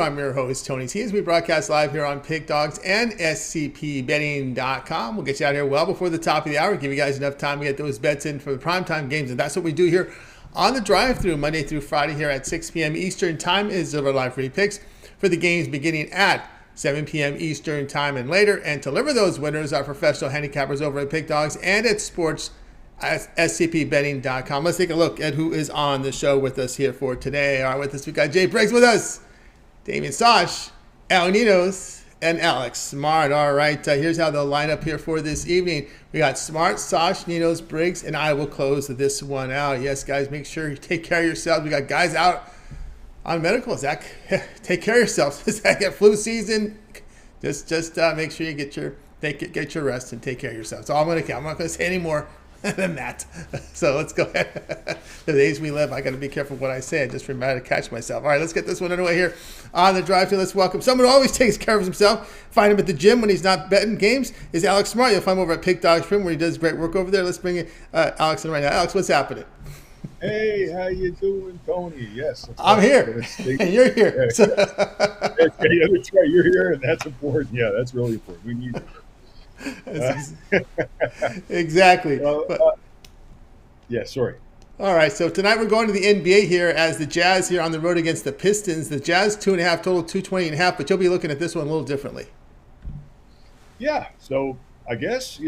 I'm your host, Tony T. As we broadcast live here on Pig Dogs and SCPBetting.com. We'll get you out here well before the top of the hour, give you guys enough time to get those bets in for the primetime games. And that's what we do here on the drive-thru Monday through Friday here at 6 p.m. Eastern Time is our live free picks for the games beginning at 7 p.m. Eastern Time and later. And to deliver those winners are professional handicappers over at Pig Dogs and at Sports at SCPBetting.com. Let's take a look at who is on the show with us here for today. All right, with us, we've got Jay Briggs with us, Damian Sosh, Ninos, and Alex Smart. All right, here's how they'll line up here for this evening. We got Smart, Sosh, Ninos, Briggs, and I will close this one out. Yes, guys, make sure you take care of yourselves. We got guys out on medical. Zach, take care of yourselves. Zach, get flu season. Just make sure you get your rest and take care of yourselves. That's all I'm going to. I'm not going to say any more than that. So let's go ahead. The days we live, I got to be careful what I say. I just remember to catch myself. All right, let's get this one underway here on the drive-thru. Let's welcome someone who always takes care of himself. Find him at the gym when he's not betting games. Is Alex Smart. You'll find him over at Pig Dogs Trim where he does great work over there. Let's bring in Alex in right now. Alex, what's happening? Hey, how you doing, Tony? Yes, I'm here, and you're here. Yeah, that's right. You're here, and that's important. Yeah, that's really important. We need it. Exactly. Yeah, sorry. All right, so tonight we're going to the NBA here as the Jazz here on the road against the Pistons. The Jazz 2.5 total, 220.5, but you'll be looking at this one a little differently. Yeah, so I guess,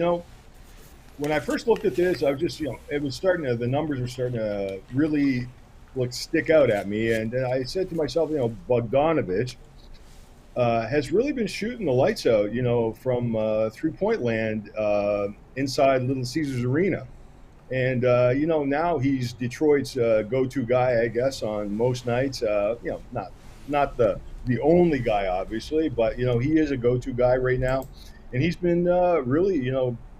when I first looked at this, I was just, it was the numbers were starting to really stick out at me. And I said to myself, Bogdanovich has really been shooting the lights out, from three-point land inside Little Caesars Arena. And, now he's Detroit's go-to guy, I guess, on most nights. Not the only guy, obviously, but, he is a go-to guy right now. And he's been really,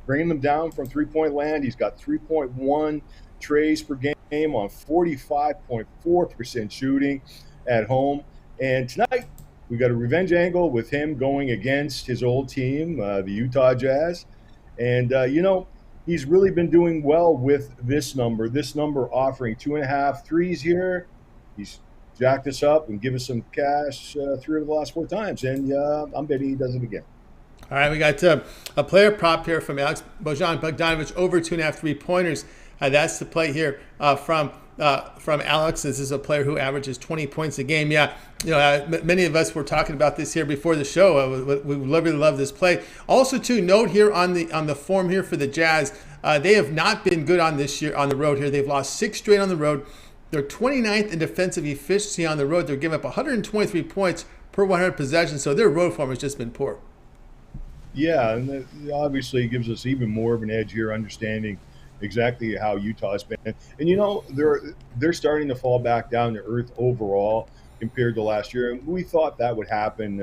bringing them down from three-point land. He's got 3.1 trays per game on 45.4% shooting at home. And tonight, we got a revenge angle with him going against his old team, the Utah Jazz. And, he's really been doing well with this number offering 2.5 threes here. He's jacked us up and give us some cash 3 of the last 4 times. And I'm betting he does it again. All right, we got a player prop here from Alex Bogdanovich over 2.5 3-pointers. That's the play here from Alex. This is a player who averages 20 points a game. Yeah, many of us were talking about this here before the show. We really love this play. Also, too, note here on the form here for the Jazz, they have not been good on this year on the road here. They've lost 6 straight on the road. They're 29th in defensive efficiency on the road. They're giving up 123 points per 100 possessions. So their road form has just been poor. Yeah, and it obviously gives us even more of an edge here, understanding exactly how Utah's been. And they're starting to fall back down to earth overall compared to last year. And we thought that would happen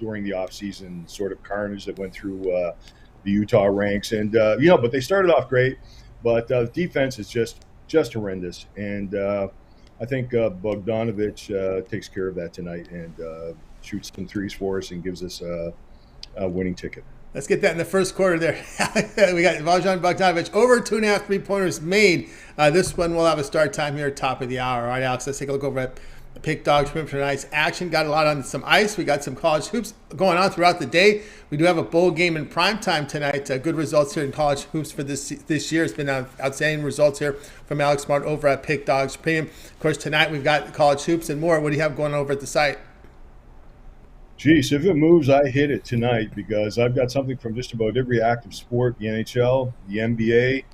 during the offseason sort of carnage that went through the Utah ranks. And but they started off great, but defense is just horrendous. And I think Bogdanovich takes care of that tonight and shoots some threes for us and gives us a winning ticket. Let's get that in the first quarter there. We got Bogdanovich over 2.5 3-pointers made. This one will have a start time here, top of the hour. All right, Alex, let's take a look over at the Pig Dogs for tonight's action. Got a lot on some ice. We got some college hoops going on throughout the day. We do have a bowl game in prime time tonight. Good results here in college hoops for this year. It's been outstanding results here from Alex Smart over at Pig Dogs Premium. Of course, tonight we've got college hoops and more. What do you have going over at the site? Geez, if it moves, I hit it tonight because I've got something from just about every active sport, the NHL, the NBA,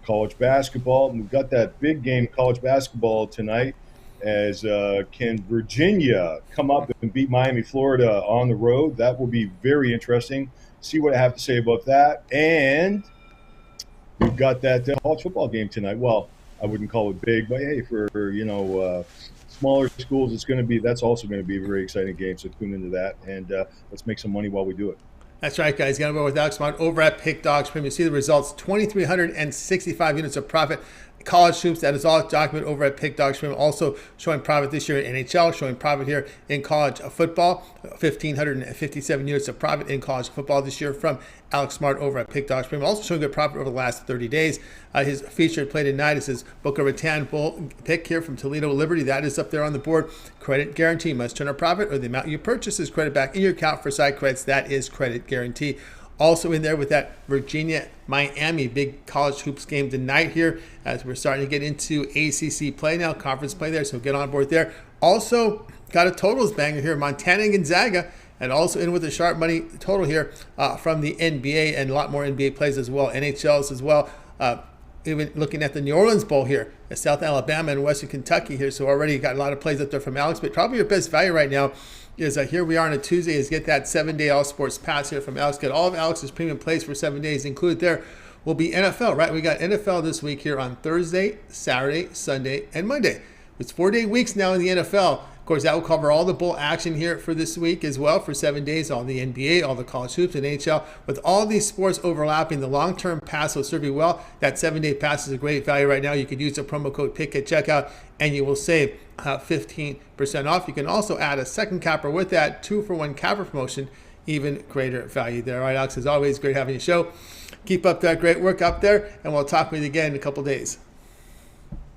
college basketball. And we've got that big game, college basketball, tonight as can Virginia come up and beat Miami, Florida on the road. That will be very interesting. See what I have to say about that. And we've got that college football game tonight. Well, I wouldn't call it big, but hey, for smaller schools, that's also going to be a very exciting game. So tune into that, and let's make some money while we do it. That's right, guys. Got to go with Alex Smart over at Pig Dogs Premium. You see the results: 2,365 units of profit. college hoops. That is all documented over at Pick Dog Stream. Also showing profit this year in NHL, showing profit here in college football. 1,557 units of profit in college football this year from Alex Smart over at Pick Dog Stream. Also showing good profit over the last 30 days. His featured play tonight is his Boca Raton Bull pick here from Toledo Liberty. That is up there on the board. Credit guarantee. Must turn a profit or the amount you purchase is credit back in your account for side credits. That is credit guarantee. Also in there with that Virginia-Miami big college hoops game tonight here as we're starting to get into ACC play now, conference play there, so get on board there. Also got a totals banger here, Montana and Gonzaga, and also in with the sharp money total here from the NBA and a lot more NBA plays as well, NHLs as well. Even looking at the New Orleans Bowl here, South Alabama and Western Kentucky here, so already got a lot of plays up there from Alex, but probably your best value right now is here we are on a Tuesday is get that 7-day all sports pass here from Alex. Get all of Alex's premium plays for 7 days. Included there will be NFL, right? We got NFL this week here on Thursday, Saturday, Sunday, and Monday. It's 4-day weeks now in the NFL. Of course, that will cover all the bowl action here for this week as well for 7 days. All the NBA, all the college hoops, and NHL. With all these sports overlapping, the long-term pass will serve you well. That 7-day pass is a great value right now. You could use the promo code PICK at checkout, and you will save 15% off. You can also add a second capper with that 2-for-1 capper promotion. Even greater value there. All right, Alex, as always, great having you show. Keep up that great work up there, and we'll talk with you again in a couple days.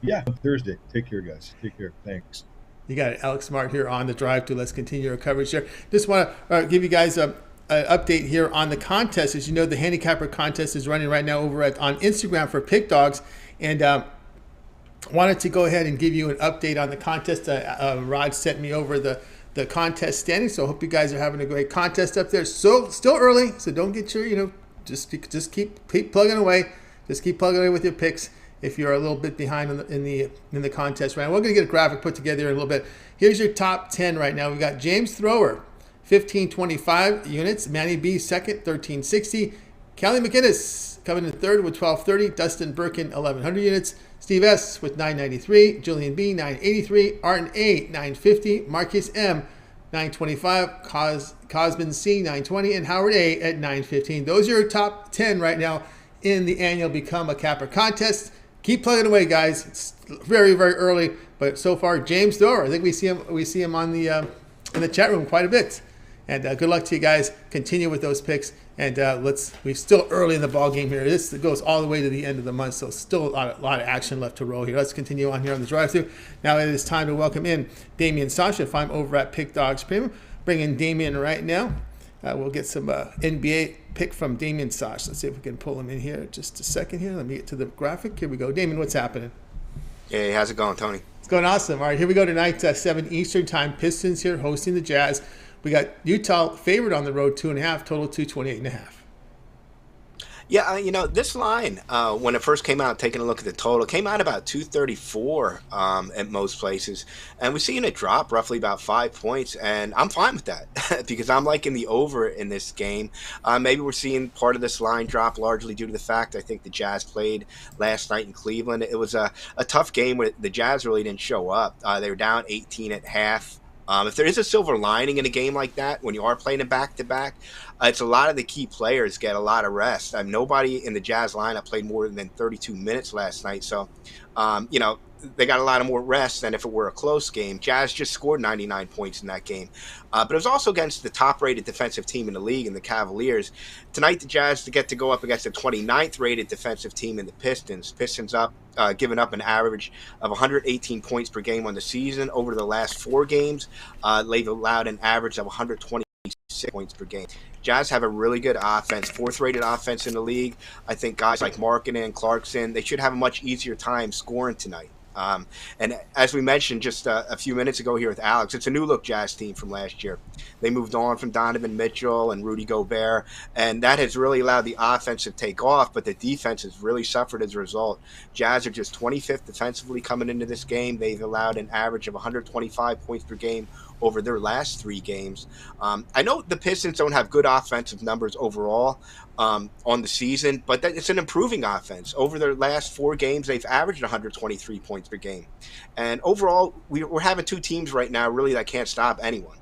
Yeah, Thursday. Take care, guys. Take care. Thanks. You got it, Alex Smart here on the drive to. Let's continue our coverage here. Just want to give you guys an update here on the contest. As you know, the handicapper contest is running right now over on Instagram for Pick Dogs, and wanted to go ahead and give you an update on the contest. Rod sent me over the contest standings, so I hope you guys are having a great contest up there. So still early, so don't get your just keep plugging away. Just keep plugging away with your picks. If you're a little bit behind in the contest round, we're going to get a graphic put together in a little bit. Here's your top 10 right now. We got James Thrower, 1,525 units. Manny B second, 1,360. Callie McInnes coming in third with 1,230. Dustin Birkin, 1,100 units. Steve S with 993. Julian B, 983. Arden A, 950. Marcus M, 925. Cosman C, 920. And Howard A at 915. Those are your top 10 right now in the annual Become a Capper contest. Keep plugging away, guys. It's very, very early, but so far, James Thrower. I think we see him on the in the chat room quite a bit. And good luck to you guys. Continue with those picks, and we're still early in the ball game here. This goes all the way to the end of the month, so still a lot of action left to roll here. Let's continue on here on the drive-thru. Now it is time to welcome in Damian Sosh. If I'm over at Pick Dogs Premium, bring in Damian right now. We'll get some NBA pick from Damian Sosh. Let's see if we can pull him in here. Just a second here. Let me get to the graphic. Here we go. Damian, what's happening? Hey, how's it going, Tony? It's going awesome. All right, here we go tonight, 7 Eastern time. Pistons here hosting the Jazz. We got Utah favored on the road, 2.5, total 228.5. Yeah, this line, when it first came out, taking a look at the total, came out about 234 at most places. And we're seeing it drop roughly about 5 points. And I'm fine with that because I'm liking the over in this game. Maybe we're seeing part of this line drop largely due to the fact I think the Jazz played last night in Cleveland. It was a tough game where the Jazz really didn't show up. They were down 18 at half. If there is a silver lining in a game like that, when you are playing a back-to-back, it's a lot of the key players get a lot of rest. Nobody in the Jazz lineup played more than 32 minutes last night. So, they got a lot of more rest than if it were a close game. Jazz just scored 99 points in that game. But it was also against the top-rated defensive team in the league, in the Cavaliers. Tonight, the Jazz get to go up against the 29th-rated defensive team in the Pistons. Pistons giving up an average of 118 points per game on the season. Over the last 4 games, they've allowed an average of 126 points per game. Jazz have a really good offense, 4th-rated offense in the league. I think guys like Markkanen and Clarkson, they should have a much easier time scoring tonight. And as we mentioned just a few minutes ago here with Alex, it's a new-look Jazz team from last year. They moved on from Donovan Mitchell and Rudy Gobert, and that has really allowed the offense to take off, but the defense has really suffered as a result. Jazz are just 25th defensively coming into this game. They've allowed an average of 125 points per game over their last 3 games. I know the Pistons don't have good offensive numbers overall on the season, but it's an improving offense. Over their last 4 games, they've averaged 123 points per game. And overall, we're having 2 teams right now really that can't stop anyone.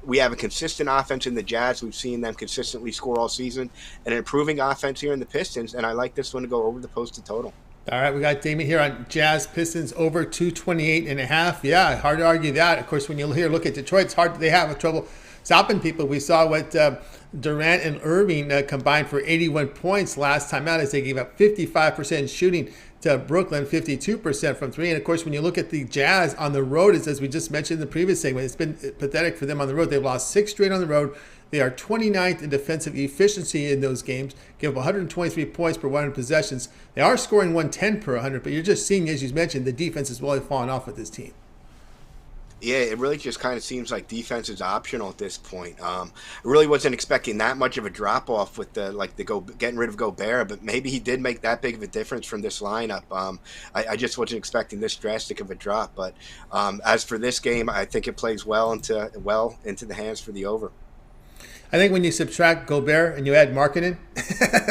We have a consistent offense in the Jazz. We've seen them consistently score all season, and an improving offense here in the Pistons, and I like this one to go over the posted total. All right, we got Damien here on Jazz Pistons over 228.5. Yeah, hard to argue that. Of course, when you look at Detroit, it's hard. They have trouble stopping people. We saw what Durant and Irving combined for 81 points last time out, as they gave up 55% shooting to Brooklyn, 52% from three. And of course, when you look at the Jazz on the road, as we just mentioned in the previous segment, it's been pathetic for them on the road. They've lost 6 straight on the road. They are 29th in defensive efficiency in those games, give up 123 points per 100 possessions. They are scoring 110 per 100, but you're just seeing, as you mentioned, the defense has really fallen off with this team. Yeah, it really just kind of seems like defense is optional at this point. I really wasn't expecting that much of a drop off with getting rid of Gobert, but maybe he did make that big of a difference from this lineup. I just wasn't expecting this drastic of a drop. But as for this game, I think it plays well into the hands for the over. I think when you subtract Gobert and you add Markkanen, I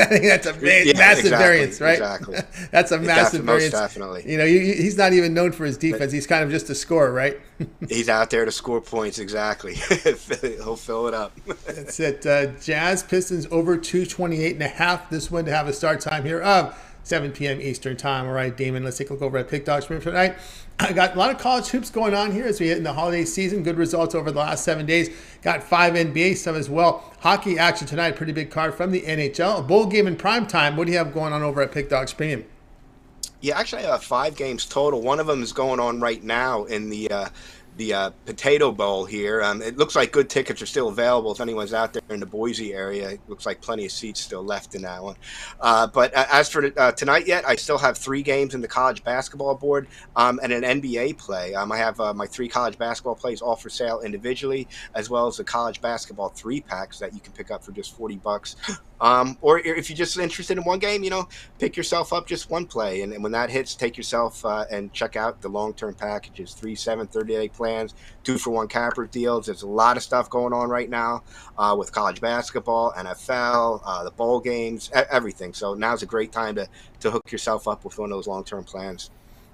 think that's a massive variance, right? Exactly. That's a massive variance. Most definitely. He's not even known for his defense. He's kind of just a scorer, right? He's out there to score points, exactly. He'll fill it up. That's it. Jazz Pistons over 228.5. This one to have a start time here of 7 p.m. Eastern time. All right, Damon, let's take a look over at Pick Dogs for tonight. I got a lot of college hoops going on here as we hit in the holiday season. Good results over the last 7 days. Got 5 NBA, some as well. Hockey action tonight, pretty big card from the NHL. A bowl game in prime time. What do you have going on over at Pick Dogs Premium? Yeah, actually I have 5 games total. One of them is going on right now in the Potato Bowl here. It looks like good tickets are still available if anyone's out there in the Boise area. It looks like plenty of seats still left in that one. But as for tonight yet, I still have 3 games in the college basketball board and an NBA play. I have my 3 college basketball plays all for sale individually, as well as the college basketball 3-packs that you can pick up for just $40. Or if you're just interested in one game, pick yourself up just one play. And when that hits, take yourself and check out the long-term packages, 3, 7, 30-day plans, 2-for-1 capper deals. There's a lot of stuff going on right now with college basketball, NFL, the bowl games, everything. So now's a great time to hook yourself up with one of those long-term plans.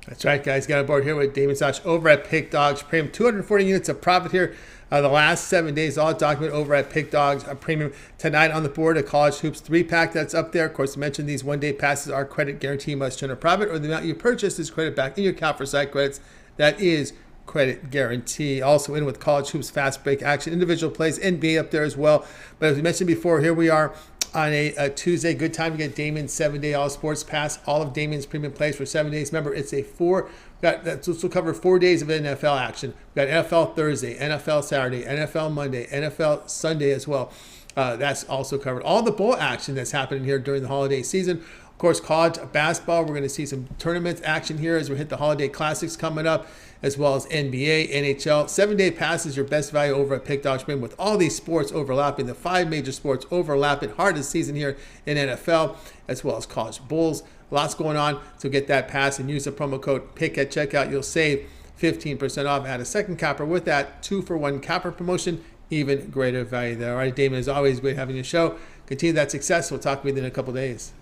That's right, guys. Got on board here with Damian Sosh over at Pick Dogs Premium. 240 units of profit here the last 7 days. All documented over at Pick Dogs Premium. Tonight on the board, a College Hoops 3-pack that's up there. Of course, I mentioned these one-day passes are credit guarantee. Must turn a profit, or the amount you purchase is credit back in your account for site credits. That is credit guarantee. Also in with College Hoops Fast Break action. Individual plays, NBA up there as well. But as we mentioned before, here we are on a Tuesday. Good time to get Damian's 7-day all sports pass. All of Damian's premium plays for 7 days. Remember, it's a 4. This will cover 4 days of NFL action. We've got NFL Thursday, NFL Saturday, NFL Monday, NFL Sunday as well. That's also covered. All the bowl action that's happening here during the holiday season. Of course, college basketball. We're going to see some tournament action here as we hit the holiday classics coming up, as well as NBA, NHL. 7-day pass is your best value over at Pick Dogs Premium with all these sports overlapping, the 5 major sports overlapping. Hardest season here in NFL, as well as college bowls. Lots going on, so get that pass and use the promo code PICK at checkout. You'll save 15% off. Add a second capper with that 2-for-1 capper promotion. Even greater value there. All right, Damon, as always, great having your show. Continue that success. We'll talk with you in a couple days.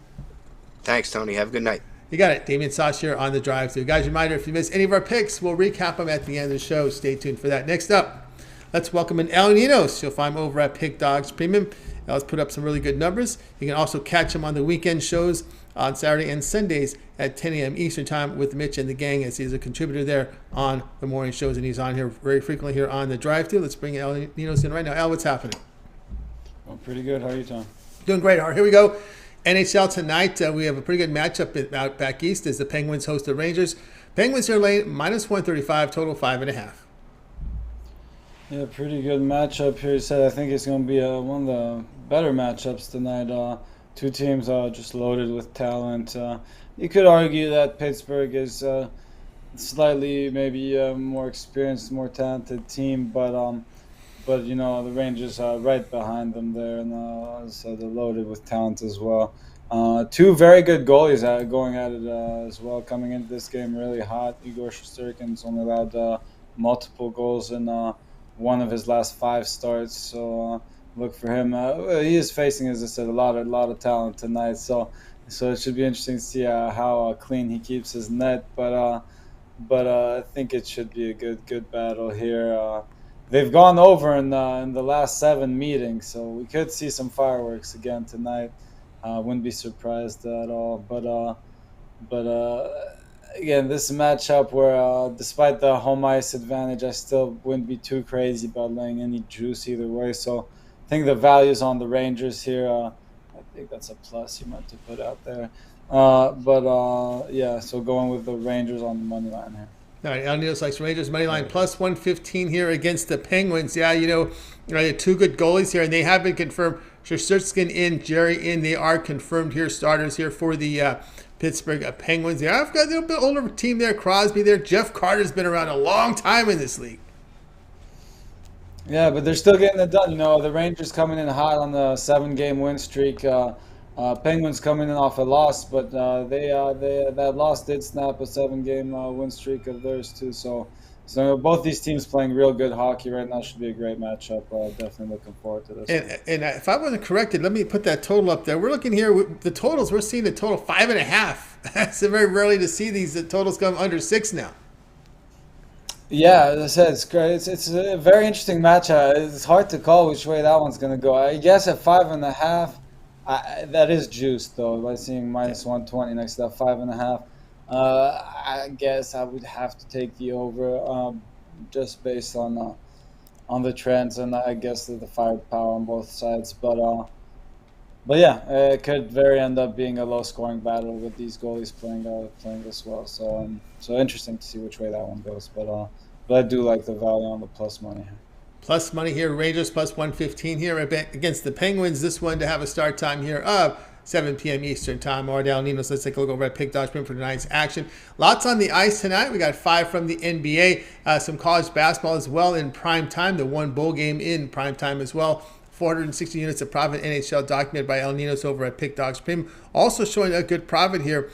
Thanks, Tony. Have a good night. You got it. Damian Sosh here on the drive through. Guys, reminder, if you miss any of our picks, we'll recap them at the end of the show. Stay tuned for that. Next up, let's welcome in Ninos. You'll find him over at Pick Dogs Premium. El's put up some really good numbers. You can also catch him on the weekend shows on Saturday and Sundays at 10 a.m. Eastern time with Mitch and the gang, as he's a contributor there on the morning shows, and he's on here very frequently here on the drive-thru. Let's bring Ninos in right now. Al, what's happening? Well, pretty good. How are you, Tom? Doing great. All right, here we go. NHL tonight. We have a pretty good matchup out back east as the Penguins host the Rangers. Penguins here late, -135, total 5.5. Yeah, pretty good matchup here. You said I think it's going to be one of the better matchups tonight. Two teams just loaded with talent. You could argue that Pittsburgh is slightly maybe more experienced, more talented team, but the Rangers are right behind them there, and so they're loaded with talent as well. 2 very good goalies going at it as well, coming into this game really hot. Igor Shesterkin's only allowed multiple goals in one of his last 5 starts, so look for him. He is facing, as I said, a lot of talent tonight, so it should be interesting to see how clean he keeps his net. But I think it should be a good battle here. They've gone over in the last 7 meetings, so we could see some fireworks again tonight. Wouldn't be surprised at all. But again, this matchup where despite the home ice advantage, I still wouldn't be too crazy about laying any juice either way. So I think the value's on the Rangers here. I think that's a plus you meant to put out there. Yeah, so going with the Rangers on the money line here. All right, El Ninos likes Rangers money line plus 115 here against the Penguins. Yeah, you know, two good goalies here, and they have been confirmed. Shesterkin in, Jerry in. They are confirmed here, starters here for the Pittsburgh Penguins. Yeah, I've got a little bit older team there. Crosby there. Jeff Carter's been around a long time in this league. Yeah, but they're still getting it done. You know, the Rangers coming in hot on the 7-game win streak. Penguins coming in off a loss, but they that loss did snap a 7-game win streak of theirs too. So both these teams playing real good hockey right now. Should be a great matchup. Definitely looking forward to this. And if I wasn't corrected, let me put that total up there. We're looking here with the totals. We're seeing a total 5.5. It's very rarely to see these totals come under 6 now. Yeah, as I said, it's great. It's a very interesting match. It's hard to call which way that one's gonna go. I guess at 5.5. That is juiced though. By seeing minus 120 next to that 5.5, I guess I would have to take the over, just based on the trends and I guess the firepower on both sides. But yeah, it could very end up being a low scoring battle with these goalies playing this well. So interesting to see which way that one goes. But I do like the value on the plus money here. Plus money here, Rangers plus 115 here against the Penguins. This one to have a start time here of 7 p.m. Eastern time. Ardell Ninos, let's take a look over at Pick Dodge for tonight's action. Lots on the ice tonight. We got 5 from the NBA, some college basketball as well in prime time. The one bowl game in prime time as well. 460 units of profit NHL documented by El Ninos over at Pick Dogs Premium. Also showing a good profit here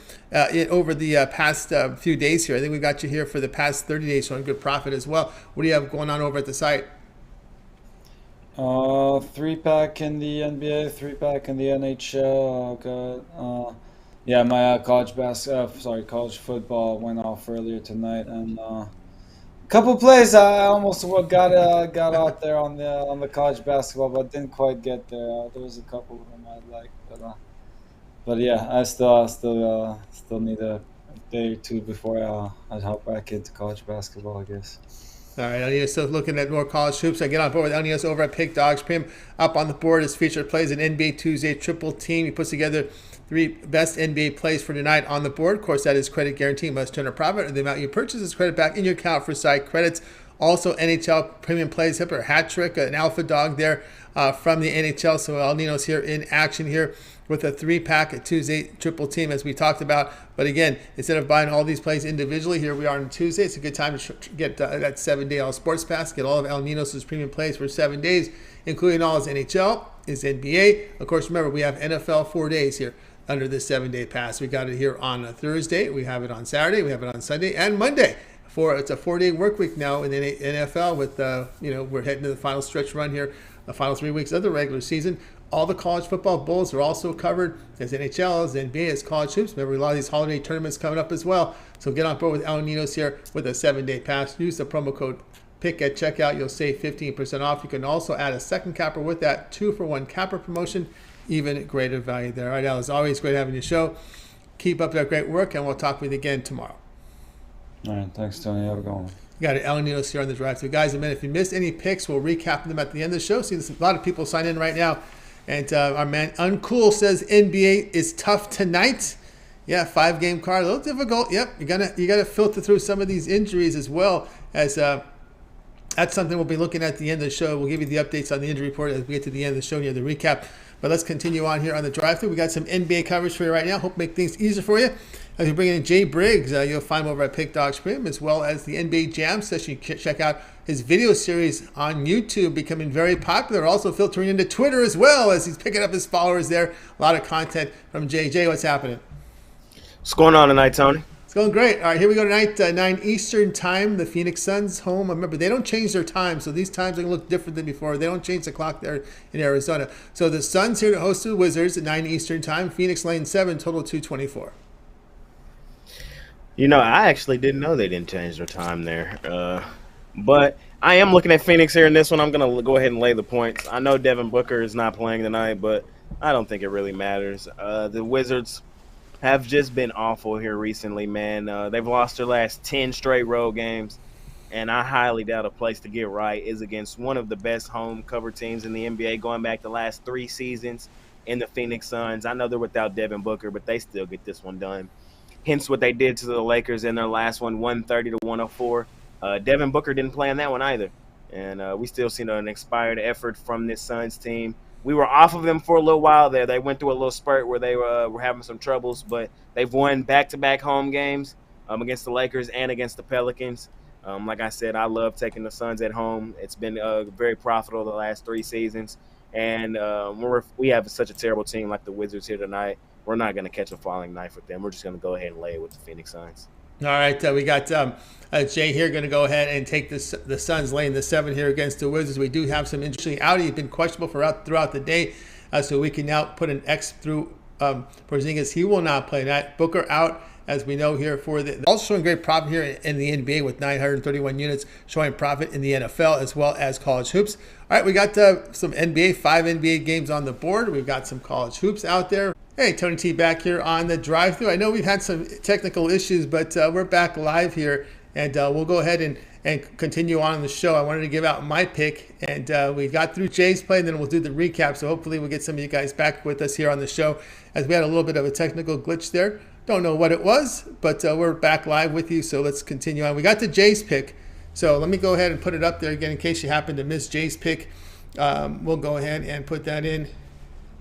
over the past few days here. I think we got you here for the past 30 days showing good profit as well. What do you have going on over at the site? 3-pack in the NBA, 3-pack in the NHL. Yeah, my college football went off earlier tonight, and a couple plays I almost got out there on the college basketball, but didn't quite get there. There was a couple of them I'd like, but yeah, I still need a day or two before I'd hop back into college basketball, I guess. All right, Ninos still looking at more college hoops. I get on board with Ninos over at Pick Dogs Prim. Up on the board, his featured plays an NBA Tuesday triple team. He puts together 3 best NBA plays for tonight on the board. Of course, that is credit guarantee. Must turn a profit, or the amount you purchase is credit back in your account for site credits. Also, NHL premium plays, hip or hat trick, an alpha dog there from the NHL. So El Ninos here in action here with a 3-pack, a Tuesday triple team, as we talked about. But again, instead of buying all these plays individually, here we are on Tuesday. It's a good time to get that 7-day all sports pass, get all of El Ninos' premium plays for 7 days, including all his NHL, his NBA. Of course, remember, we have NFL 4 days here under this 7-day pass. We got it here on a Thursday. We have it on Saturday. We have it on Sunday and Monday. It's a 4-day work week now in the NFL with, we're heading to the final stretch run here, the final 3 weeks of the regular season. All the college football bowls are also covered as NHL, as NBA, as college hoops. Remember, a lot of these holiday tournaments coming up as well. So get on board with El Ninos here with a 7-day pass. Use the promo code PICK at checkout. You'll save 15% off. You can also add a second capper with that 2-for-1 capper promotion. Even greater value there. All right, Al, it's always great having your show. Keep up that great work, and we'll talk with you again tomorrow. All right, thanks, Tony. Have a good one. You got it, El Ninos here on the drive. So, guys, if you missed any picks, we'll recap them at the end of the show. See, there's a lot of people sign in right now. And our man Uncool says NBA is tough tonight. Yeah, 5-game card, a little difficult. Yep, you gotta filter through some of these injuries as well as that's something we'll be looking at the end of the show. We'll give you the updates on the injury report as we get to the end of the show near the recap. But let's continue on here on the drive-thru. We got some NBA coverage for you right now. Hope to make things easier for you. As we bring in Jay Briggs, you'll find him over at Pick Dogs Prim, as well as the NBA Jam session. You can check out his video series on YouTube, becoming very popular. Also filtering into Twitter as well, as he's picking up his followers there. A lot of content from Jay. Jay, what's happening? What's going on tonight, Tony? It's going great. All right, here we go tonight, 9 Eastern time. The Phoenix Suns home. Remember, they don't change their time, so these times are going to look different than before. They don't change the clock there in Arizona. So the Suns here to host the Wizards at 9 Eastern time. Phoenix lane 7, total 224. You know, I actually didn't know they didn't change their time there. But I am looking at Phoenix here in this one. I'm going to go ahead and lay the points. I know Devin Booker is not playing tonight, but I don't think it really matters. The Wizards have just been awful here recently, man. They've lost their last 10 straight road games, and I highly doubt a place to get right is against one of the best home cover teams in the NBA going back the last 3 seasons in the Phoenix Suns. I know they're without Devin Booker, but they still get this one done. Hence what they did to the Lakers in their last one, 130-104. Devin Booker didn't play in that one either, and we still seen an expired effort from this Suns team. We were off of them for a little while there. They went through a little spurt where they were having some troubles, but they've won back-to-back home games against the Lakers and against the Pelicans. Like I said, I love taking the Suns at home. It's been very profitable the last 3 seasons, and we have such a terrible team like the Wizards here tonight. We're not going to catch a falling knife with them. We're just going to go ahead and lay it with the Phoenix Suns. All right, we got Jay here going to go ahead and take the Suns laying the 7 here against the Wizards. We do have some interesting outing. He's been questionable throughout the day, so we can now put an X through Porzingis. He will not play that. Booker out, as we know here for the also showing great profit here in the NBA with 931 units showing profit in the NFL as well as college hoops. All right, we got some NBA, 5 NBA games on the board. We've got some college hoops out there. Hey, Tony T back here on the drive-thru. I know we've had some technical issues, but we're back live here, and we'll go ahead and continue on the show. I wanted to give out my pick, and we got through Jay's play, and then we'll do the recap. So hopefully we'll get some of you guys back with us here on the show, as we had a little bit of a technical glitch there. Don't know what it was, but we're back live with you, so let's continue on. We got to Jay's pick, so let me go ahead and put it up there again in case you happen to miss Jay's pick. We'll go ahead and put that in.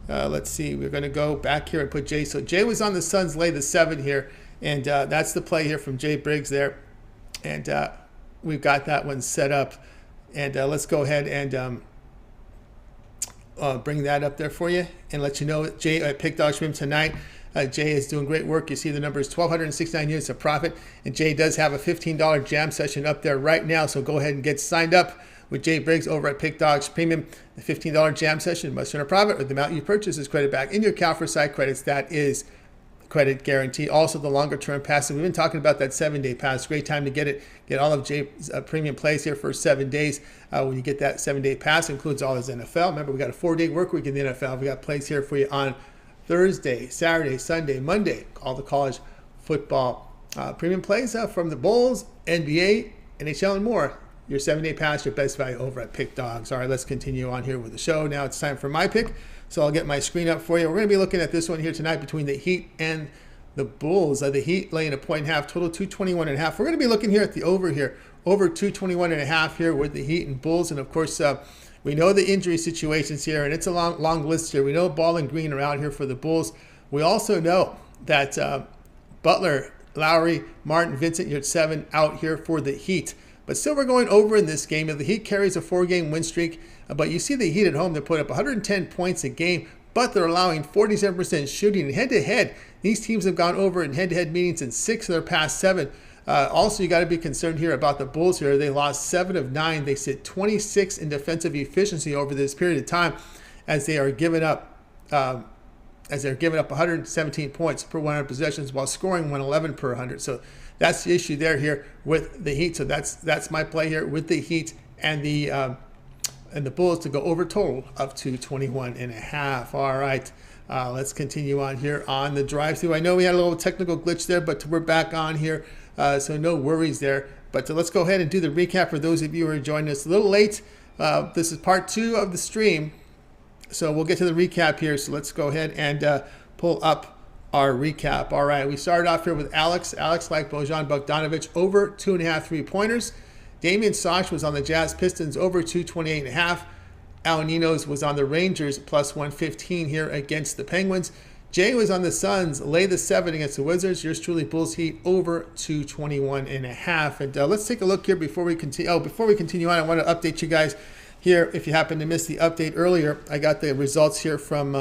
Let's see. We're going to go back here and put Jay. So Jay was on the Suns lay the 7 here, and that's the play here from Jay Briggs there. And we've got that one set up. And let's go ahead and bring that up there for you and let you know Jay at Pick Dog Stream tonight. Jay is doing great work. You see the number is 1,269 units of profit. And Jay does have a $15 jam session up there right now. So go ahead and get signed up with Jay Briggs over at Pick Dogs Premium. The $15 jam session must earn a profit, or the amount you purchase is credit back in your account for side credits. That is credit guarantee. Also, the longer term pass. We've been talking about that 7-day pass. Great time to get it. Get all of Jay's premium plays here for 7 days. When you get that 7-day pass, includes all his NFL. Remember, we got a 4-day work week in the NFL. We got plays here for you on Thursday, Saturday, Sunday, Monday. All the college football premium plays from the Bulls, NBA, NHL, and more. Your 7-day pass, your best value over at Pick Dogs. All right, let's continue on here with the show. Now it's time for my pick. So I'll get my screen up for you. We're going to be looking at this one here tonight between the Heat and the Bulls. The Heat laying a 1.5, total 221.5. We're going to be looking here at the over here, over 221.5 here with the Heat and Bulls. And of course, we know the injury situations here, and it's a long list here. We know Ball and Green are out here for the Bulls. We also know that Butler, Lowry, Martin, Vincent, you're 7 out here for the Heat. But still, we're going over in this game. The Heat carries a 4-game win streak, but you see the Heat at home. They put up 110 points a game, but they're allowing 47% shooting. And head-to-head, these teams have gone over in head-to-head meetings in 6 of their past 7. Also, you got to be concerned here about the Bulls here. They lost 7 of 9. They sit 26 in defensive efficiency over this period of time, as they are giving up 117 points per 100 possessions while scoring 111 per 100. So that's the issue there here with the Heat. So that's my play here with the Heat and the Bulls to go over total of 221.5. All right, let's continue on here on the drive-thru. I know we had a little technical glitch there, but we're back on here, so no worries there. But let's go ahead and do the recap for those of you who are joining us a little late. This is part 2 of the stream, so we'll get to the recap here. So let's go ahead and pull up our recap. All right, we started off here with Alex. Alex liked Bojan Bogdanovic over 2.5 3-pointers. Damian Sosh was on the Jazz Pistons over 228.5. Ninos was on the Rangers plus 115 here against the Penguins. Jay was on the Suns, lay the 7 against the Wizards. Yours truly, Bulls Heat over 221.5. And let's take a look here before we continue. Oh, before we continue on, I want to update you guys here. If you happen to miss the update earlier, I got the results here from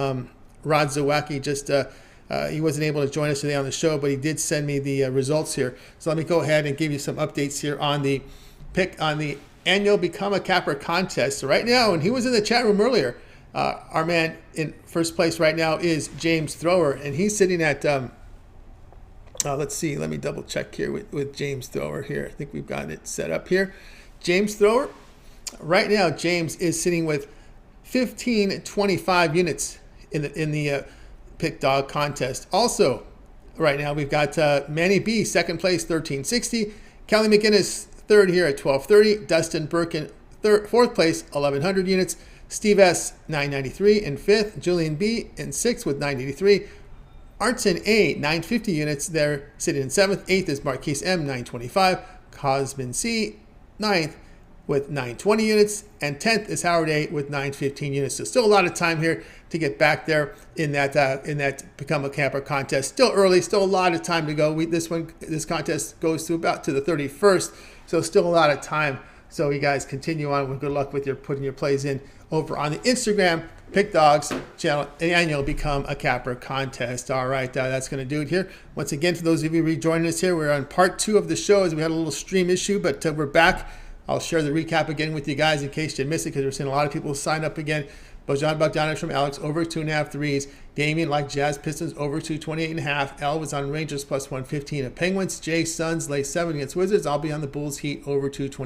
Rod Zawacki. He wasn't able to join us today on the show, but he did send me the results here. So let me go ahead and give you some updates here on the pick on the annual Become a Capper contest. So right now, and he was in the chat room earlier, our man in first place right now is James Thrower, and he's sitting at, let's see, let me double check here with James Thrower here. I think we've got it set up here. James Thrower, right now, James is sitting with 1525 units in the Pick Dog contest. Also, right now. We've got Manny B, second place, 1360. Kelly McGinnis, third here at 1230. Dustin Birkin, fourth place, 1100 units. Steve S, 993 in fifth. Julian B in sixth with 983. Arnson A, 950 units there, sitting in seventh. Eighth is Marquise M, 925. Cosmin C, ninth with 920 units. And 10th is Howard A with 915 units. So still a lot of time here to get back there in that Become a Camper contest. Still early, still a lot of time to go. This contest goes to about to the 31st. So still a lot of time. So you guys continue on with good luck with putting your plays in over on the Instagram Pick Dogs channel, and you'll become a capper contest. All right, that's going to do it here. Once again, for those of you rejoining us here, we're on part 2 of the show as we had a little stream issue, but we're back. I'll share the recap again with you guys in case you missed it, because we're seeing a lot of people sign up again. Bojan Bogdanovic from Alex, over 2.5 threes. Damian, like Jazz Pistons, over 228.5. L was on Rangers plus 115 at Penguins. Jay Suns lay 7 against Wizards. I'll be on the Bulls Heat, over 220.